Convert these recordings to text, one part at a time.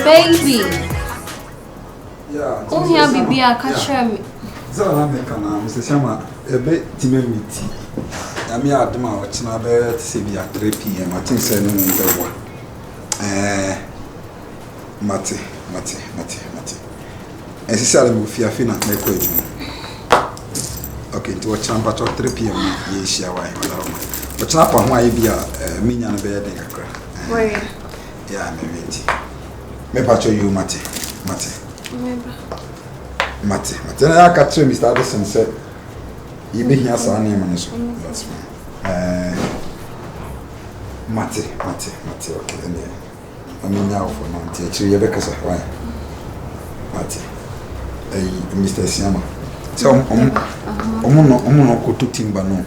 Baby. Yeah. Oh, here baby, I catch me. So I'm making Mr. Shama a bit timid. I'm here at the mouth, and I bet see me at 3 p.m. I think saying Mate. As I said, I'm fear fina make way. Okay, to a chamber at 3 p.m. Yes, yeah, why? But not on my be a minion bed. Where? Yeah, maybe. Maybe I show you, Mate. Then I catch him, Mr. Addison said, you be here, son, name and so. That's fine. Mate, okay, I mean, now for now, teacher, you because of why. Mate, Mr. Siama. So, Omono go to Timbano.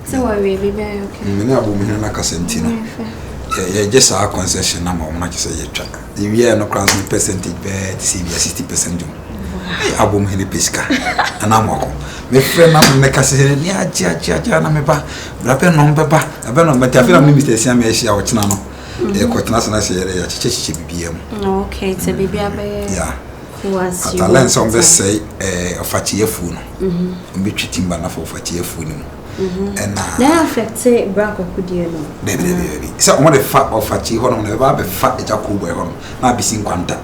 So, I will be very okay. Many of women in a Casentino. Yeah, just our concession number, much as a track. The year no crossing percentage bed, CB 60%. Album Henny Pisca, and I'm walking. My friend, I'm the Cassin, Jana Meba, Rapper non Papa, I don't know, but I feel I'm Mr. Siamese or Chinano. They're quite nice and I say, okay, it's a baby. Yeah. I learned some best say a fatty food. Be treating banana for fatty food. And now affect say Braco could you know? Baby. So, what a fat of fatty horn, never be fat at a cool way home, not be seen quanta.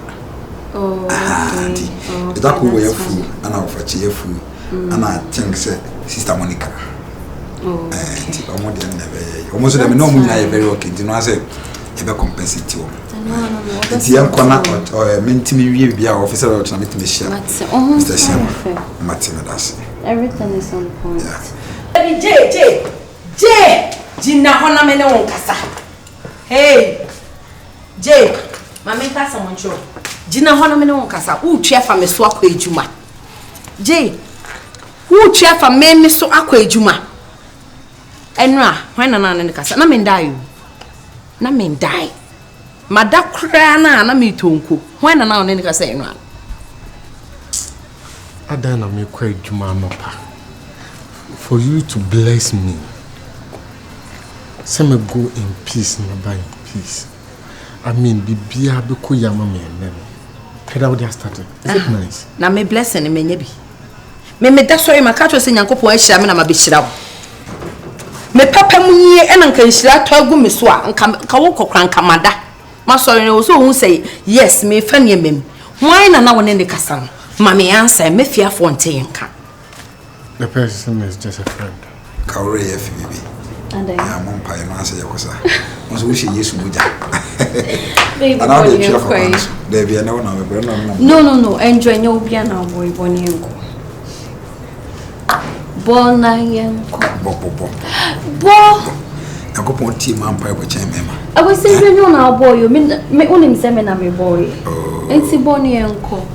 Oh, okay. The cool way of food, and our fatty food, and I think, Sister Monica. Oh, almost let me know when I very okay. Do not say, ever compensate you. It's young corner or meant me be our officer or something to me. Mr. Sam, Matimadas. Everything is on point. J. Gina Honamene on Cassa. Hey, J. Mamma Cassa Moncho. Gina Honamene on Cassa. Who chair for me swap with Juma? J. Who chair for me so aqua Juma? Enra, when an in the Cassa. Namin die. Mada crana na me tonku. When an in the Cassa enra. Adana me quite Juma Mapa. For you to bless me, some go in peace, and by peace. I mean, be a beko yama me and them. Head out there started. Is it nice? Na me blessing me nyebi. Me that's why my catch was in Yankopo Sham and my bishop. Me papa munye and Uncle Shira togu me swa and Kawoko Crankamada. My sorry also who say, yes, me fany mem. Why na one in the castle? Mammy answer, me fear fontaine. The person is just a friend. Kaure FBB. And I'm on Pine answer your cosa. Was wishing you to do that. Baby, there be no. Enjoy your piano boy, Bonnie. I go pon team and pipe with I was saying, you know, boy, you mean me only seminar, me boy. And see Bonnie and Co.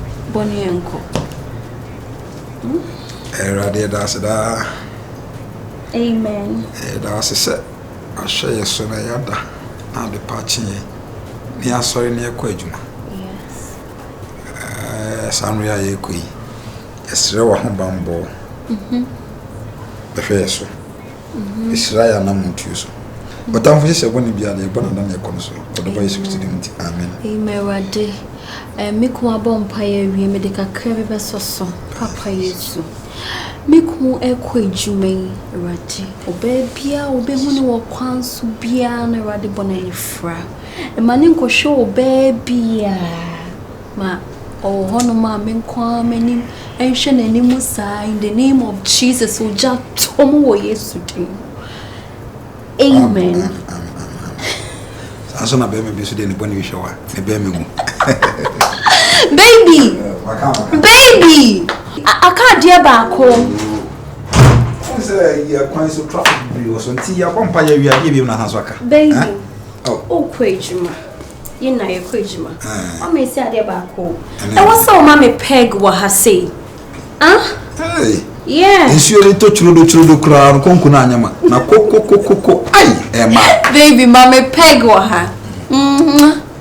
Amen. That's a set. I'll show you soon. I'll be patching you. Near sorry near Quajuma. Yes. Sanria Yaqui. Yes, there were home bamboo. The face. It's Ryan Namutus. But I'm just a one be a bonnet than your console. For the voice of student. Amen. Amen. Miku abompaye wi medical crave besoso papa yesu miku ekwa edwumen rade obebia obehuni wo kwanso bia na rade bona ifra e mane nkohwe obebia ma hono ma menkwa manim enhwe nanimu sa in the name of Jesus uja tomu wo yesu din. Amen. Aso na be me bi so de ne boni wi hwa me be me hu. Baby! I can't dear back home. You're quite so traffic. You so tea your company. You are giving Nazwaka. Baby. Oh, Quajima. You know, you're Quajima. I may say, dear back home. I was so Mammy Peg what her say. Hey. Yeah. And she only touched the crown. Conkunanyama. Na coco. Aye, Emma. Baby, Mammy Peg what her.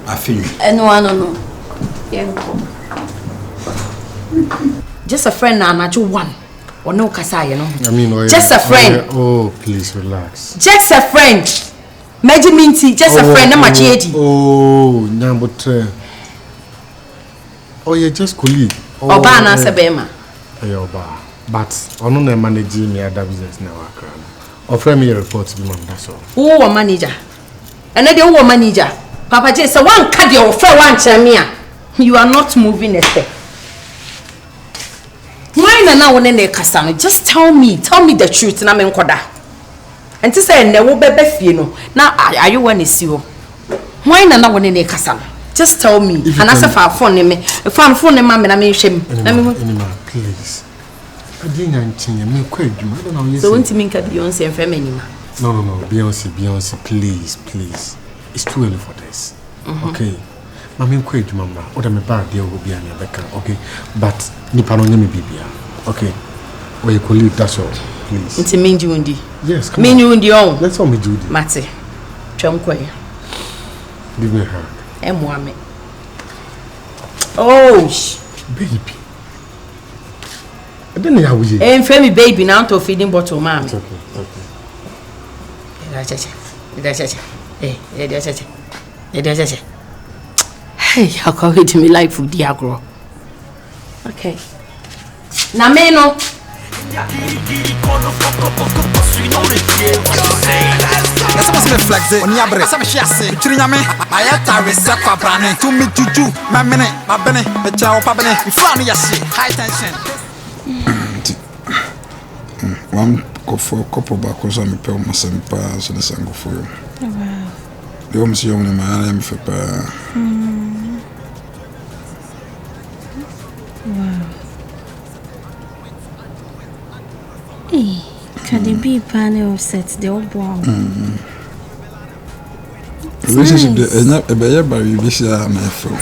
I feel. And no. Just a friend now, not you one. Or no Kasaya, no? I mean, just a friend. Oh, please relax. Just a friend. Meji minti just a friend na machiedi. Oh, nyambotre. Oh, you're just colleague. Oba na sebema. Yeah, Oba. But ono na manage me other business na work. Offer me a report bi man, that's all. Who manager? And then the manager. Papa J say one card your friend one chamia. You are not moving a step. Why na wone na kasa no? Just tell me the truth na me nkoda. And to say na wo bebe fie no. Na are you one is you? Why na wone na kasa no? Just tell me. And as for phone me, phone me na me hwem. Na me please. I didn't me quite. I don't know. So want to make a Beyonce and Feminine? No, Beyonce, please. It's too early for this. Okay. Mami quite, Mama. What am I bad? There will be an Rebecca. Okay. But Nipano me Bibia. Okay. Or you colleague, that's all. Please. It's a mean Jundi. Yes, come mean you in the own. Let's all me Judy. Mate. Chumquay. Give me a hug. Mwame. Oh, baby. I don't know how we did. And Femi baby now to feeding bottle, ma'am. Okay. Hey, how come it me like food, Diagro? Okay. Nameno. Let's reflect on your breath. Some shassi, Triname, I had to reset for Brane to meet you, my minute, my Benny, the Chow Pabane, Flan Yashi, high tension. One couple back was on the pill, my son pass and a single for you. Wow. The home's young in my name for wow. Hey, can it be panel set the old wow? Relationship, a bear by you, this year, my friend.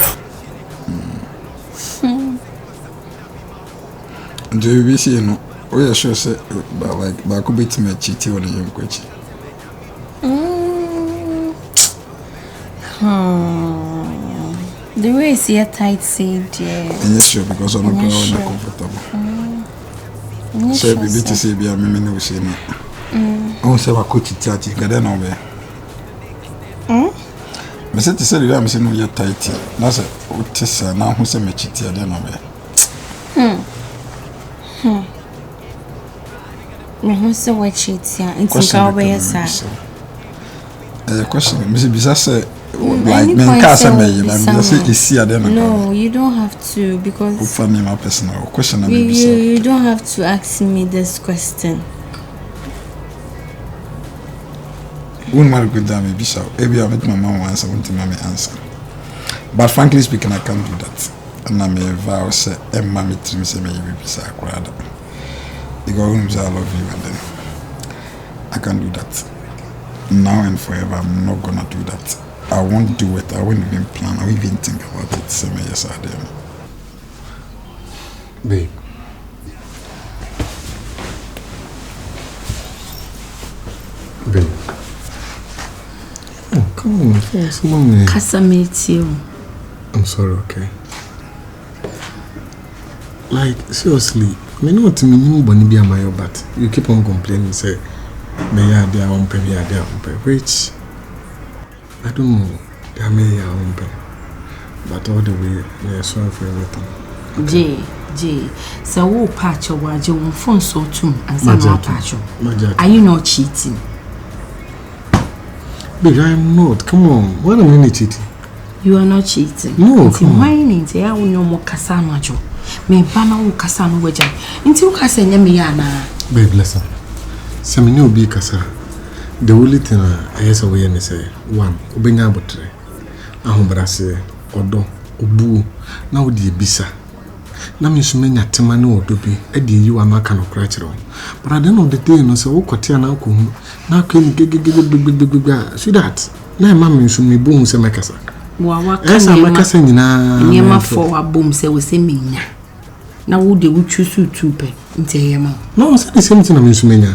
Do you see no? We are sure say, but like, but could be to me cheating on a young coach. The way is here tight saved, yeah. And yes, sure, because I'm not comfortable. So, we need to say, be a mimmy, no, say, oh, say, I could chat, you got an over. I said to say, I'm saying, you're tight. That's what is now who's a machiti, I don't know. Who's the way cheats here? It's a way, sir. Question, Mrs. Bizassa, like me, no, you don't have to because for me, my personal question. You don't have to ask me this question. One more good damn Bishop. Maybe I met my mom once, I want to mommy answer. But frankly speaking, I can't do that. And I may vow, say, and mammy trims me, you be so crowded. You go home, say, I love you, and then I can't do that. Now and forever, I'm not gonna do that. I won't do it. I won't even plan. I won't even think about it. Say me yes, I do. Babe. Babe. Oh, come on. Come on. Casa meet you. I'm sorry, okay? Like, seriously, I mean, not to me, you my but you keep on complaining, say, may I their own pay, which I don't know, they may your own pay, but all the way, they are sorry for everything. Okay. J, so who patch your watch your phone so too, and some patch you. Are you not cheating? Big, I am not. Come on, what am I cheating? You are not cheating. No, come on. Whining, say I will no more Cassandra. Me banner will Cassandra wager until Cassandra Miana. Babe, listen. Some new be Cassa. The only thing I say away and say, one, obeying abattery. Ahombrase, Odo, Obu, now the Bisa. Now, Miss Mena Timano, Dobi, Eddie, you are not kind of cratchel. But at the end of the day, no, so Cotia now come. Now can give see that. Now, mammy, should me boom, say my cassa. What can I make a singing? Near for a boom, say we say me. Now, would they would choose you to pay into him? No, it's the same thing, Miss Mena.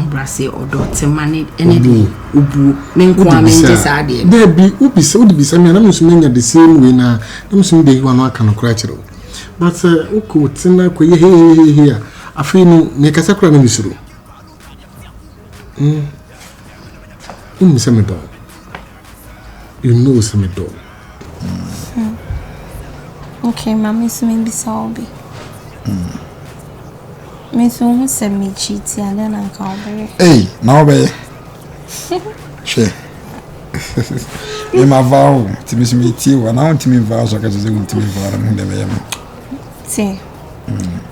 Brase or daughter manage anything. Ubu, men quam in this idea. There be Ubi so to be some Miss Mena the same way now. I'm saying they were not kind of cratchel. But Uku, Tina, here. I feel no make a sacrament. Some dog. You know some dog. Okay, mommy, so maybe Salby. Miss who send me cheats and then I call her. Hey, now be. She. My vow to miss me tea, and I want to me vows like I was going to me vow and never. Say,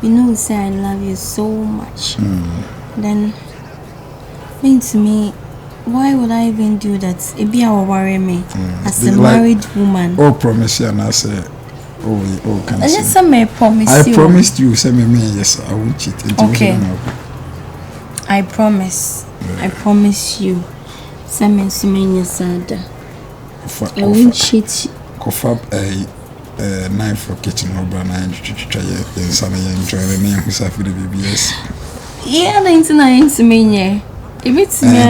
you know, say I love you so much. Then, mean to me, why would I even do that? It be our worry me as a married woman. Oh, promise you, and I say, oh, can I say? Just may promise I you. promised you, say me, yes, I won't cheat. Okay. I promise. I promise you. Some men sad. I won't cheat. Cough up a knife for kitchen over and I try and some enjoy the name who's after the BBS. Yeah, 99 to me. If it's me, I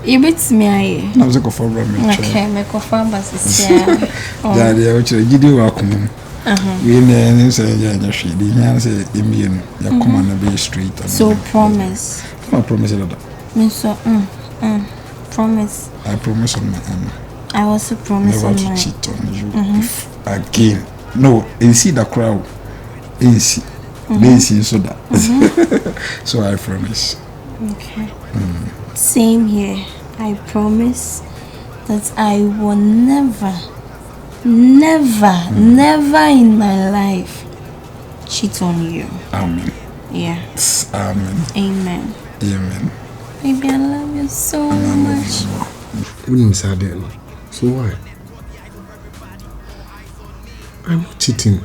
it's me. I was a cough over me. Okay, make a farm basis. Yeah, they are you welcome. We know, say, yeah, she didn't say, Indian, your command be street. So promise. I promise that. So, promise. I promise on my own. I also promise never on to mine. cheat on you again. No, you see the crowd. You see, so that. So I promise. Okay. Same here. I promise that I will never in my life cheat on you. Amen. Yeah. Amen. Amen. Amen. Baby, I love you so much. So why? I'm not cheating,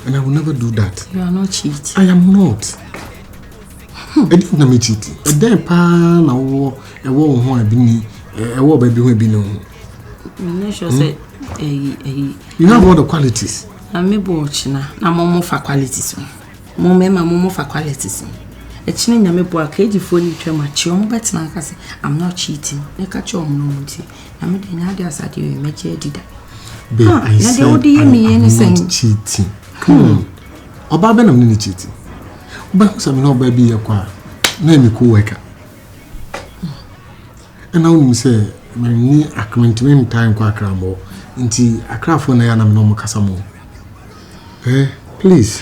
and I will never do that. You are not cheating. I am not. I didn't know me cheating. A day pan, a war who I been, a war baby who been on. You have all the qualities. I'm a watching now. I'm more for qualities. More for qualities. A chin in a cage for you to match your bet. I'm not cheating. Look at your moody. I'm not in ideas at you. Make you did that. Babe, I said I'm not cheating. Come on. About Ben, I'm not cheating. But I'm not baby. Name me co-worker. And now you say, my knee accompaniment time quack ramble. Until a craft when I am no more Casamo. Please.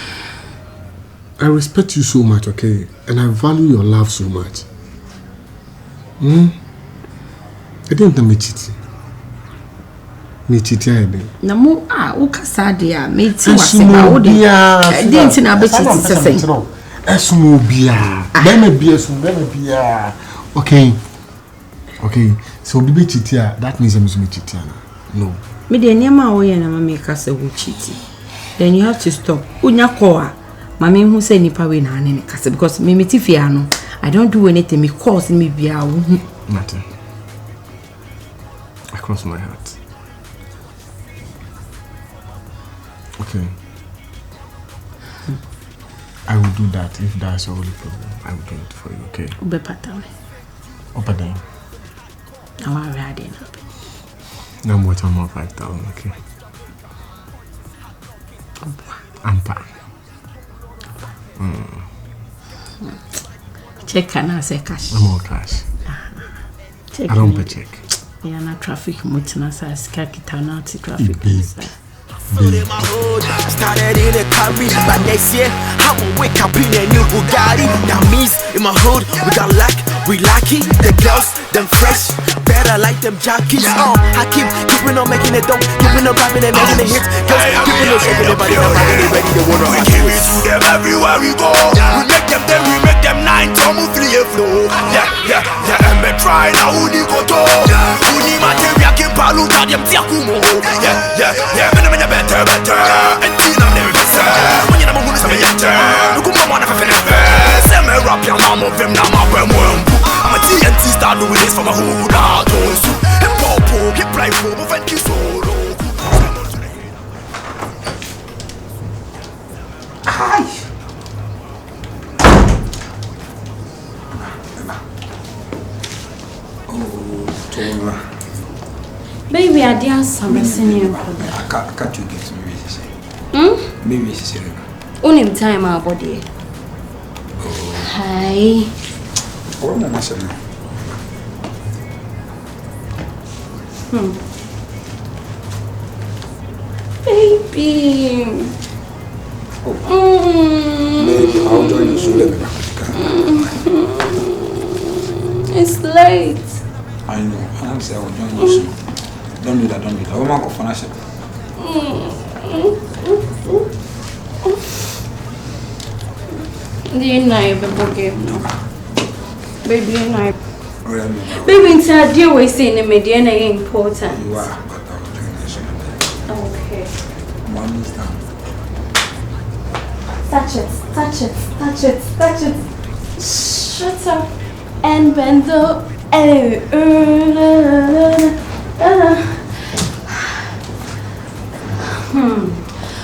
I respect you so much, okay? And I value your love so much. I didn't me cheating. Me cheating. No more, Ucasadia, made to us about the didn't know okay. Okay, so be cheating. That means I'm cheating. No. Me the nyama we na make us a cheating. Then you have to stop. Unya koa. Mami who say nipa we na ane kase because me metifia no. I don't do anything me cause me bia wo. Nothing. I cross my heart. Okay. I will do that if that's the only problem. I will do it for you, okay? Ube patawe. Opa then. Now I ready now. Now what I'm more 5,000, okay? Ampa. Check and I say cash. I'm all cash. Check. I don't pay check. Yeah, na traffic mutina sa skakitana to traffic. Started in a carry, but next year I will wake up in a new Bugatti. That means in my hood we got luck, we lucky. The girls, them fresh, better like them jockeys. I keep keeping on making it dope, keeping on rapping and making it hits. Girls keeping on shaking their body, they ready to wanna rock. We give it to them everywhere we go. We make them then we make them 9 time we free flow. Yeah. And we try now who they go to. Who need material keep palu that them tiakumo. Yeah. Better. And Tina never better. When you're not going to say better. Look at my one of a send me rap your mom of them now. I'm a TNT star doing this for my hood. And Popo, keep playing for move and kiss solo. Hi. Baby, I did some senior. I can't you get me. Maybe it's a only time our body. Hi. Oh, no, Baby. Baby, I'll join you soon. It's late. I know. I'll say I'll join you soon. Don't do that. I want to go for national. You know, baby. Baby, you know. Baby, it's a deal we see in the media and important. you are, but I'll join you soon. Okay. One is down. Touch it. Shut up and bend up.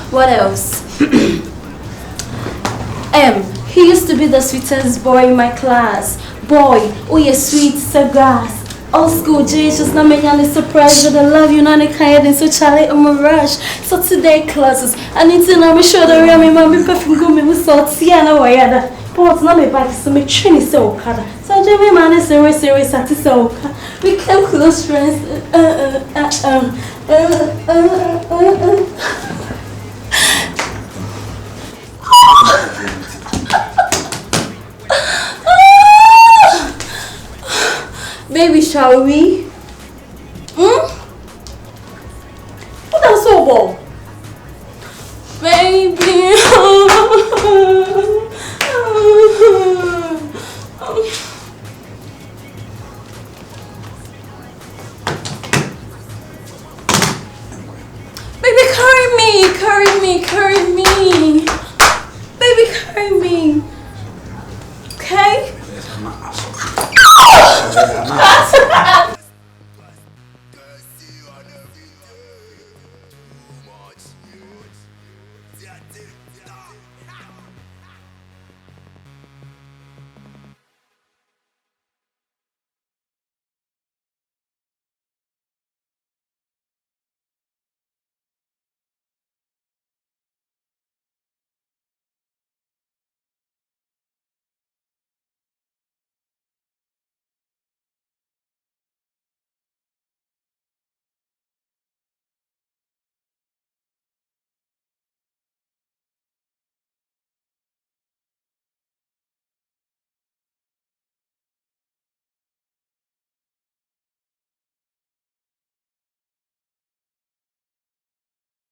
What else? He used to be the sweetest boy in my class. Boy, oh yeah, sweet cigars. All school Jesus, na me nyane surprise with the love you na ne kaya so Charlie I'm a rush. So today classes, I need to know me sure the real me mommy perfume go me with salt siana wayada. But na me back so me train so kada. So Jimmy man is serious at so. We became close friends. Baby, shall we? What else so ball? Baby. Baby, carry me. Baby, carry me. Okay? Yes, I'm not.